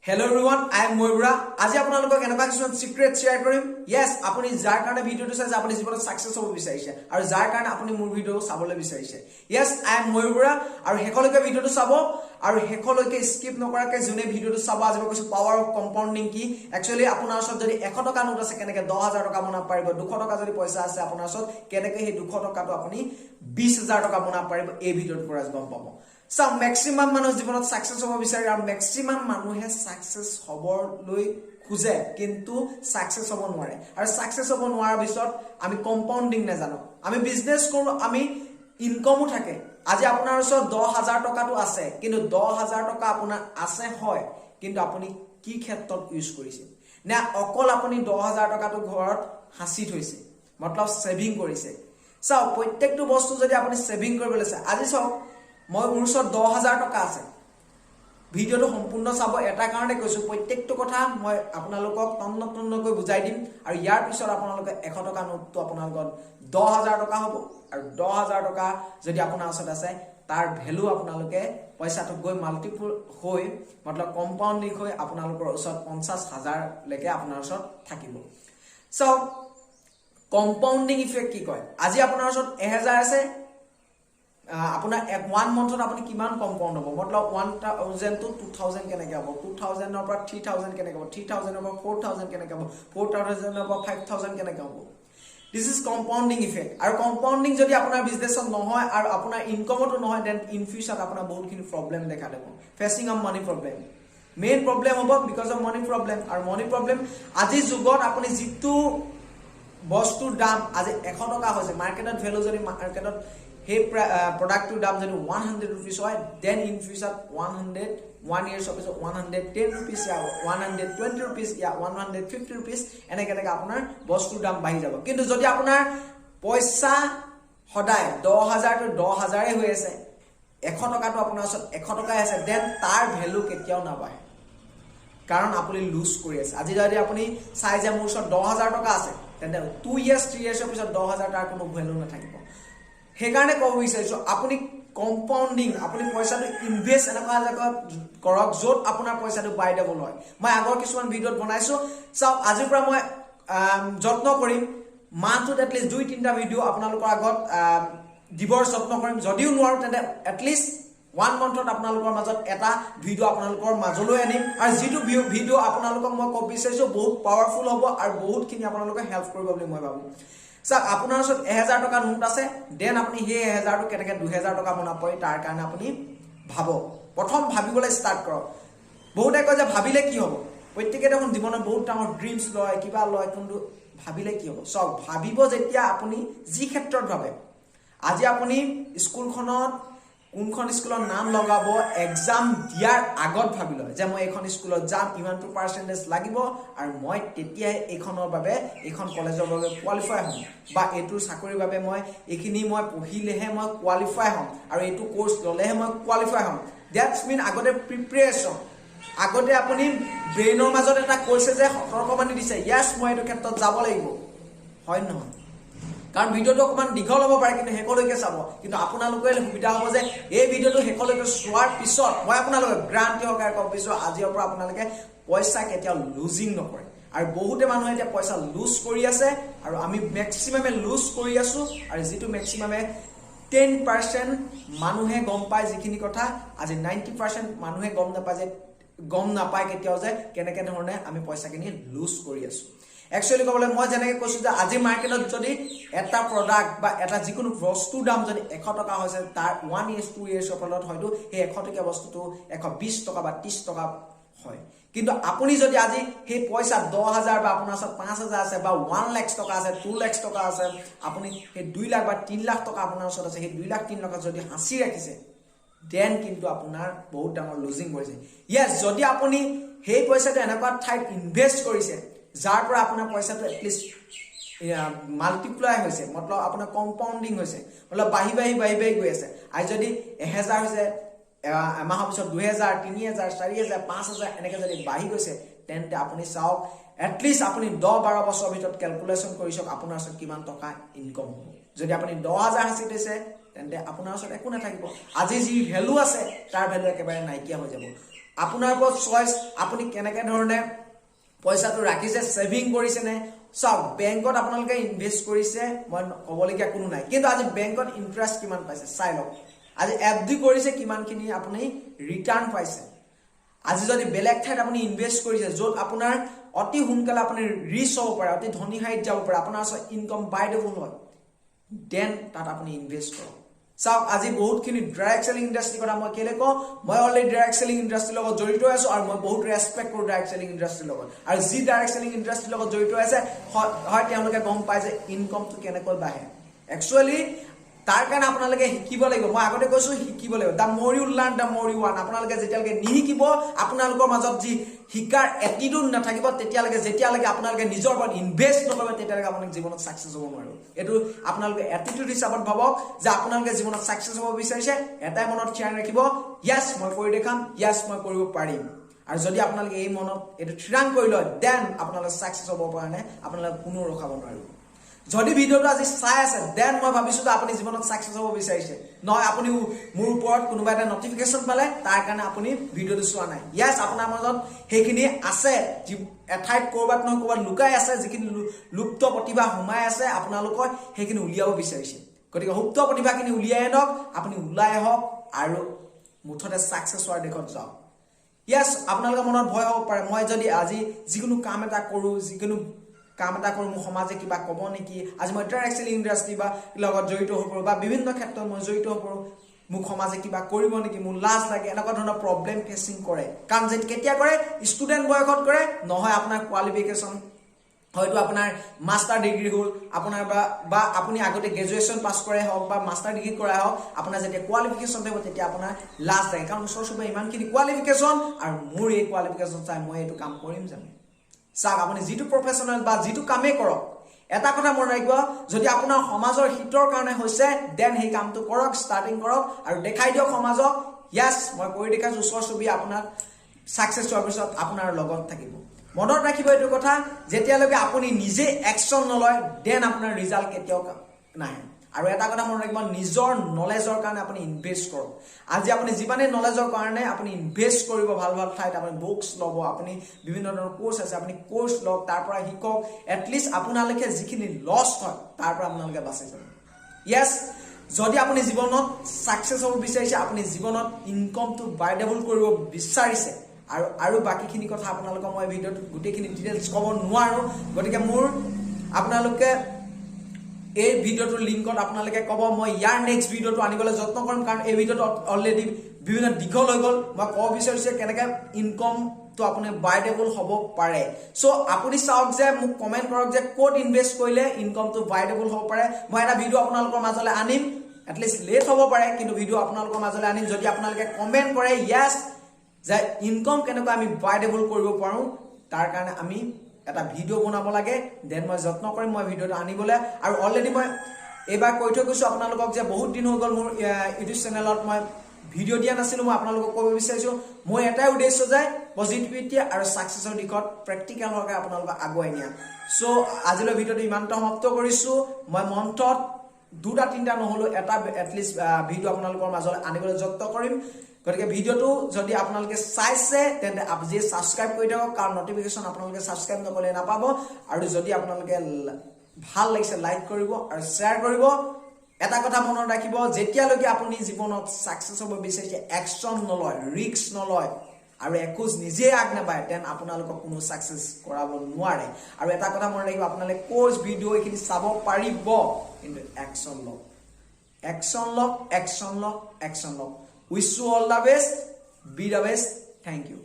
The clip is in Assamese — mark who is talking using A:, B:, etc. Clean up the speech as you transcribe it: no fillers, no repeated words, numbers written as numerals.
A: Hello everyone, I am Bora. আজি আপোনালোকক এনেকুৱা কিছুমান সিক্ৰেট শেয়াৰ কৰিম। Yes, আপুনি যাৰ কাৰণে ভিডিওটো চাইছে আপুনি জীৱনত সাকসেস হ'ব বিচাৰিছে আৰু যাৰ কাৰণে আপুনি মোৰ ভিডিও চাবলৈ বিচাৰিছে। Yes, I am Bora আৰু হেকলৈকে ভিডিওটো চাব আৰু হেকলৈকে স্কিপ নকৰাকৈ যোনে ভিডিওটো চাব আজি মই কৈছো পাৱাৰ অফ কম্পাউণ্ডিং কি। একচুয়ালি আপোনাৰ ওচৰত যদি 100 টকা নোট আছে কেনেকৈ 10000 টকা বনাব পাৰিব, 200 টকা যদি পইচা আছে আপোনাৰ ওচৰত কেনেকৈ সেই 200 টকাটো আপুনি 20000 টকা বনাব পাৰিব এই ভিডিওৰ পৰা গম পাব। So maximum মানুহ জীৱনত সাকসেস হ'ব বিচাৰে আৰু maximum মানুহে সাকসেস হ'বলৈ খুজে কিন্তু সাকসেস হ'ব নোৱাৰে আৰু সাকসেস হ'ব নোৱাৰাৰ পিছত আমি কম্পাউণ্ডিং নাজানো, আমি বিজনেস কৰো, আমি ইনকামো থাকে। আজি আপোনাৰ ওচৰত 10000 টকাটো আছে কিন্তু 10000 টকা আপোনাৰ আছে হয় কিন্তু আপুনি কি ক্ষেত্ৰত ইউজ কৰিছে না অকল আপুনি 10000 টকাটো ঘৰত হাসি থৈছে মতলব সেভিং কৰিছে। চাও প্ৰত্যেকটো বস্তু যদি আপুনি সেভিং কৰিবলৈ চায় আজি চাওক মই মোৰ ওচৰত 10000 টকা আছে ভিডিওটো সম্পূৰ্ণ চাব এটা কাৰণে কৈছো প্ৰত্যেকটো কথা মই আপোনালোকক তন্নতন্নকৈ বুজাই দিম আৰু ইয়াৰ পিছত আপোনালোকে 100 টকা নোটটো আপোনালোকৰ 10000 টকা হ'ব আৰু 10000 টকা যদি আপোনাৰ ওচৰত আছে তাৰ ভ্যালু আপোনালোকে পইচাটো গৈ মাল্টিপল হৈ মতলব কম্পাউণ্ডিং হৈ আপোনালোকৰ ওচৰত 50000 লৈকে আপোনাৰ ওচৰত থাকিব। সো কম্পাউণ্ডিং ইফেক্ট কি কয় আজি আপোনাৰ ওচৰত 1000 আছে আপোনাৰ 1 মন্থত আপুনি কিমান কম্পাউণ্ড হ'ব মতলব 1000 to 2000 কেনেকৈ হ'ব, 2000 ৰ পৰা 3000 কেনেকৈ হ'ব, 3000 ৰ পৰা 4000 কেনেকৈ হ'ব, 4000 ৰ পৰা 5000 কেনেকৈ হ'ব। দিস ইজ কম্পাউণ্ডিং ইফেক্ট আৰু কম্পাউণ্ডিং যদি আপোনাৰ বিজনেছত নহয় আৰু আপোনাৰ ইনকামতো নহয় দেন ইন ফিউচাৰ আপোনাৰ বহুতখিনি প্ৰবলেম দেখা দিব। ফেচিং আ মানি প্ৰবলেম মেইন প্ৰবলেম হ'ব বিকজ অফ মানি প্ৰবলেম আৰু মানি প্ৰবলেম আজি যুগত আপুনি যিটো বস্তুৰ দাম আজি 100 টকা হৈছে মাৰ্কেটত ভ্যালু যদি মাৰ্কেটত hey product to dam jodi 100 rupees hoy then in future 1 years of 110 rupees ya 120 rupees ya 150 rupees eneke apunar bostu dam bahi jabo kintu jodi apunar paisa hoday 10000 to 10000 e hoy ase 100 taka to apunar osot 100 taka ase then tar value ketiao na bahe karon apuni lose kori ase aji jodi apuni sai je mur osot 10000 taka ase then 2 years 3 years of 10000 tar kono value na thakibo হেকাৰণে কব বিচাৰিছো আপুনি কম্পাউণ্ডিং আপুনি পইচাটো ইনভেস্ট এনেকুৱা জায়গাত কৰক যত আপোনাৰ পইচাটো বাইডেবল হয়। মই আগৰ কিছুমান ভিডিওত বনাইছো চাও আজিৰ পৰা মই যত্ন কৰিম মাহটোত এটলিষ্ট 2-3টা ভিডিও আপোনালোকৰ আগত দিবৰ যত্ন কৰিম যদিও নোৱাৰো তেন্তে এটলিষ্ট 1 মন্থত আপোনালোকৰ মাজত এটা ভিডিও আপোনালোকৰ মাজলৈ আনিম আৰু যেটো ভিডিও আপোনালোকক মই কব বিচাৰিছো বহুত পাৱাৰফুল হ'ব আৰু বহুতখিনি আপোনালোকক হেল্প কৰিব বুলি মই ভাবো। সব আপোনাৰ ওচৰত 1000 টকা নোট আছে দেন আপুনি সেই 1000 টো কেনেকৈ 2000 টকা বনাব পাৰি তাৰ কাৰণে আপুনি ভাবো প্ৰথম ভাবিবলৈ ষ্টাৰ্ট কৰক। বহুতে কয় যে ভাবিলে কি হ'ব প্ৰত্যেকতে দেখোন জীৱনত বহুত ডাঙৰ ড্ৰিমছ লয় কিবা লয় কিন্তু ভাবিলে কি হ'ব সব ভাবিব যেতিয়া আপুনি যি ক্ষেত্ৰত ভাবে আজি আপুনি স্কুলখনত কোনখন স্কুলৰ নাম লগাব এক্সাম দিয়াৰ আগত ভাবি লয় যে মই এখন স্কুলত যাম ইমানটো পাৰ্সেন্টেজ লাগিব আৰু মই তেতিয়া এইখনৰ বাবে এইখন কলেজৰ বাবে কোৱালিফাই হ'ম বা এইটো চাকৰিৰ বাবে মই এইখিনি মই পঢ়িলেহে মই কোৱালিফাই হ'ম আৰু এইটো কোৰ্স ললেহে মই কোৱালিফাই হ'ম। দ্যাটস মিন আগতে প্ৰিপাৰেচন আগতে আপুনি ব্ৰেইনৰ মাজত এটা কৈছে যে সতৰ্কবাণী দিছে ইয়াস মই এইটো ক্ষেত্ৰত যাব লাগিব হয় নহয় কাৰণ ভিডিওটো অকমান দীঘল হ'ব পাৰে কিন্তু হেকলৈকে চাব কিন্তু আপোনালোকৰ সুবিধা হ'ব যে এই ভিডিওটো হেকলৈকে চোৱাৰ পিছত মই আপোনালোকক গ্যাৰান্টি সহকাৰে কব বিচাৰো আজিৰ পৰা আপোনালোকে পইচা কেতিয়াও লুজিং নকৰে আৰু বহুতে মানুহে এতিয়া পইচা লুজ কৰি আছে আৰু আমি ম্যাক্সিমামে লুজ কৰি আছো আৰু যেটো ম্যাক্সিমামে 10% মানুহে গম পায় যিখিনি কথা আজি 90% মানুহে গম নাপায় কেতিয়াও যে কেনেকৈ ধৰণে আমি পইচাখিনি লুজ কৰি আছো। একচুয়ালি কবলে মই জেনেকে কৈছো যে আজি মাৰ্কেটত যদি এটা প্ৰডাক্ট বা এটা যিকোনো বস্তুৰ দাম যদি 100 টকা হৈছে তাৰ 1 years 2 years ফলত হয়তো সেই 100 টকা বস্তুটো 120 টকা বা 30 টকা হয় কিন্তু আপুনি যদি আজি সেই পইচা 10000 বা আপোনাৰ ওচৰত 5000 আছে বা 1 লাখ টকা আছে 2 লাখ টকা আছে আপুনি সেই 2 লাখ বা 3 লাখ টকা আপোনাৰ ওচৰত আছে সেই 2 লাখ 3 লাখ যদি হাসি ৰাখিছে দেন কিন্তু আপোনাৰ বহুত ডাঙৰ লুজিং কৰিছে। ইয়েস যদি আপুনি সেই পইচাটো এনেকুৱা ঠাইত ইনভেস্ট কৰিছে যাৰ পৰা আপোনাৰ পইচাটো এটলিষ্ট মাল্টিপ্লাই হৈছে মতলব আপোনাৰ কম্পাউণ্ডিং হৈছে মতলব বাহি গৈ আছে আই যদি 1000 হৈছে এমাহৰ পিছত 2000 3000 4000 5000 এনেকৈ যদি বাহি গৈছে তেন্তে আপুনি চাওক এটলিষ্ট আপুনি 10-12 বছৰৰ ভিতৰত ক্যালকুলেশন কৰি চাওক আপোনাৰ ওচৰত কিমান টকা ইনকাম হ'ব। যদি আপুনি 10000 হাসি দিছে তেন্তে আপোনাৰ ওচৰত একো নাথাকিব আজি যি ভ্যালু আছে তাৰ ভ্যালু একেবাৰে নাইকিয়া হৈ যাব। আপোনাৰ ওপৰত চইচ আপুনি কেনেকে ধৰণে পইচাটো ৰাখিছে সেভিং কৰিছে নে সব বেংকত আপোনালোকে ইনভেস্ট কৰিছে মই ক'বলগীয়া কোনো নাই কিন্তু আজি বেংকত ইন্টাৰেষ্ট কিমান পাইছে চাই লওক আজি এফডি কৰিছে কিমানখিনি আপুনি ৰিটাৰ্ণ পাইছে আজি যদি বেলেগ ঠাইত আপুনি ইনভেস্ট কৰিছে য'ত আপোনাৰ অতি সোনকালে আপুনি ৰিচ হ'ব পাৰে অতি ধনী হাইত যাব পাৰে আপোনাৰ ইনকাম বাইডেবল হয় দেন তাত আপুনি ইনভেস্ট কৰক চাওক আজি বহুতখিনি ডাইৰেক্ট সেলিং ইণ্ডাষ্ট্ৰি কথা মই কেলে কওঁ মই অলৰেডি ডাইৰেক্ট সেলিং ইণ্ডাষ্ট্ৰিৰ লগত জড়িত আছো আৰু মই বহুত ৰেসপেক্ট কৰো ডাইৰেক্ট সেলিং ইণ্ডাষ্ট্ৰিৰ লগত আৰু যি ডাইৰেক্ট সেলিং ইণ্ডাষ্ট্ৰিৰ লগত জড়িত আছে হয় তেওঁলোকে গম পায় যে ইনকামটো কেনেকৈ বাঢ়ে একচুয়ালি তাৰ কাৰণে আপোনালোকে শিকিব লাগিব মই আগতে কৈছো শিকিব লাগিব দা মোৰ ইউ লাৰ্ন দা মোৰ ইউ ওয়ান আপোনালোকে যেতিয়ালৈকে নিশিকিব আপোনালোকৰ মাজত যি শিকাৰ এটিটিউড নাথাকিব যেতিয়ালৈকে আপোনালোকে নিজৰ ওপৰত ইনভেষ্ট নকৰিব তেতিয়ালৈকে আপোনালোক জীৱনত সাকসেস হ'ব নোৱাৰিব এটো আপোনালোকে এটিটিউড হিচাপত ভাবক যে আপোনালোকে জীৱনত সাকসেস হ'ব বিচাৰিছে এটাই মনত থিৰাং ৰাখিব ইয়েস মই কৰি দেখাম ইয়েস মই কৰিব পাৰিম আৰু যদি আপোনালোকে এই মনত এটো থিৰাং কৰি লয় দেন আপোনালোক সাকসেস হ'ব কাৰণে আপোনালোক কোনো ৰখাব নোৱাৰিব যদি ভিডিওটো আজি চাই আছে দেন মই ভাবিছো যে আপুনি জীৱনত সাকসেস হ'ব বিচাৰিছে নহয় আপুনি মোৰ ওপৰত কোনোবা এটা নটিফিকেশন পালে তাৰ কাৰণে আপুনি ভিডিওটো চোৱা নাই ইয়েস আপোনাৰ মাজত হেখিনি আছে এঠাইত কৰবাত নহয় কৰবাত লুকাই আছে যিখিনি লুপ্ত প্ৰতিভা সোমাই আছে আপোনালোকৰ হেখিনি উলিয়াব বিচাৰিছে গতিকে সুপ্ত প্ৰতিভাখিনি উলিয়াই আনক আপুনি উলাই আহক আৰু মুঠতে সাকসেস হোৱাৰ দিশত যাওক ইয়েস আপোনালোকৰ মনত ভয় হ'ব পাৰে মই যদি আজি যিকোনো কাম এটা কৰো মোৰ সমাজে কিবা ক'ব নেকি আজি মই ডাইৰেক্ট সেলিং ইণ্ডাষ্ট্ৰি বা লগত জড়িত হ'ব পাৰো বা বিভিন্ন ক্ষেত্ৰত মই জড়িত হ'ব পাৰো মোক সমাজে কিবা কৰিব নেকি মোৰ লাজ লাগে এনেকুৱা ধৰণৰ প্ৰবলেম ফেসিং কৰে কাৰণ যে কেতিয়া কৰে ষ্টুডেন্ট বয়সত কৰে নহয় আপোনাৰ কোৱালিফিকেশন হয়তো আপোনাৰ মাস্টাৰ ডিগ্ৰী হ'ল আপোনাৰ বা আপুনি আগতে গ্ৰেজুৱেচন পাস কৰে হওক বা মাস্টাৰ ডিগ্ৰী কৰা হওক আপোনাৰ যেতিয়া কোৱালিফিকেশন থাকিব তেতিয়া আপোনাৰ লাজ লাগে কাৰণ ওচৰ চুবুৰীয়া ইমানখিনি কোৱালিফিকেশন আৰু মোৰ এই কোৱালিফিকেশন চাই মই এইটো কাম কৰিম জানো চাওক আপুনি যেটো প্ৰফেশনাল বা যেটো কামে কৰক এটা কথা মন ৰাখিব যদি আপোনাৰ সমাজৰ হিতৰ কাৰণে হৈছে দেন সেই কামটো কৰক ষ্টাৰ্টিং কৰক আৰু দেখাই দিয়ক সমাজক ইয়েস মই কৰি দেখাইছো ওচৰ চুবুৰীয়া আপোনাৰ সাকসেস হোৱাৰ পিছত আপোনাৰ লগত থাকিব মনত ৰাখিব এইটো কথা যেতিয়ালৈকে আপুনি নিজে একচন নলয় দেন আপোনাৰ ৰিজাল্ট কেতিয়াও নাহে আৰু এটা কথা মন ৰাখিব নিজৰ নলেজৰ কাৰণে আপুনি ইনভেস্ট কৰক আজি আপুনি যিমানে নলেজৰ কাৰণে আপুনি ইনভেস্ট কৰিব ভাল ঠাইত আপুনি বুকস লব আপুনি বিভিন্ন ধৰণৰ কোৰ্স আছে আপুনি কোৰ্স লওক তাৰ পৰা শিকক এট লিষ্ট আপোনালোকে যিখিনি লস হয় তাৰ পৰা আপোনালোকে বাচি যাব ইয়েস যদি আপুনি জীৱনত সাকসেস হ'ব বিচাৰিছে আপুনি জীৱনত ইনকামটো বাইডেবল কৰিব বিচাৰিছে আৰু বাকিখিনি কথা আপোনালোকক মই ভিডিওত গুটেখিনি ডিটেইলছ ক'ব নোৱাৰো গতিকে মোৰ আপোনালোকে এই ভিডিওটোৰ লিংকত আপোনালোকে ক'ব মই ইয়াৰ নেক্সট ভিডিওটো আনিবলৈ যত্ন কৰিম কাৰণ এই ভিডিওটো অলৰেডি বিভিন্ন দীঘল হৈ গ'ল মই ক'ব বিচাৰিছে কেনেকৈ ইনকাম তো আপুনি বাইডেবল হ'ব পাৰে সো আপুনি চাওক যে মোক কমেন্ট কৰক যে ক'ত ইনভেস্ট কৰিলে ইনকামটো বাইডেবল হ'ব পাৰে মই এটা ভিডিও আপোনালোকৰ মাজলৈ আনিম এট লিষ্ট লেট হ'ব পাৰে কিন্তু ভিডিও আপোনালোকৰ মাজলৈ আনিম যদি আপোনালোকে কমেন্ট কৰে ইয়েস যে ইনকাম কেনেকৈ আমি বাইডেবল কৰিব পাৰো তাৰ কাৰণে আমি এটা ভিডিও বনাব লাগে দেন মই যত্ন কৰিম মই ভিডিওটো আনিবলৈ আৰু অলৰেডি মই এবাৰ কৈ থৈ গৈছো আপোনালোকক যে বহুত দিন হৈ গ'ল মোৰ ইউটিউব চেনেলত মই ভিডিও দিয়া নাছিলো মই আপোনালোকক ক'ব বিচাৰিছো মই এটাই উদ্দেশ্য যে পজিটিভিটি আৰু সাকসেসৰ দিশত প্ৰেক্টিকেল হোৱাকৈ আপোনালোকক আগুৱাই নিয়া সো আজিলৈ ভিডিওটো ইমানটা সমাপ্ত কৰিছো মই মন্তত দুটা তিনটা নহলো এটা এট লিষ্ট ভিডিও আপোনালোকৰ মাজলৈ আনিবলৈ যত্ন কৰিম গতিকে ভিডিওটো যদি আপোনালোকে চাইছে তেন্তে আপুনি সাবস্ক্ৰাইব কৰি দিয়ক কাৰণ নটিফিকেশন আপোনালোকে সাবস্ক্ৰাইব নকৰিলে নাপাব আৰু যদি আপোনালোকে ভাল লাগিছে লাইক কৰিব আৰু শ্বেয়াৰ কৰিব এটা কথা মনত ৰাখিব যেতিয়ালৈকে আপুনি জীৱনত সাকসেস হ'ব বিচাৰিছে একচন নলয় ৰিস্ক নলয় আৰু একোজ নিজে আগ নাবায় দেন আপোনালোকক কোনো সাকসেস কৰাব নোৱাৰে আৰু এটা কথা মনত ৰাখিব আপোনালোকে কোৰ্স ভিডিও এখিনি চাব পাৰিব কিন্তু action lock Wish you all the best. Be the best. Thank you.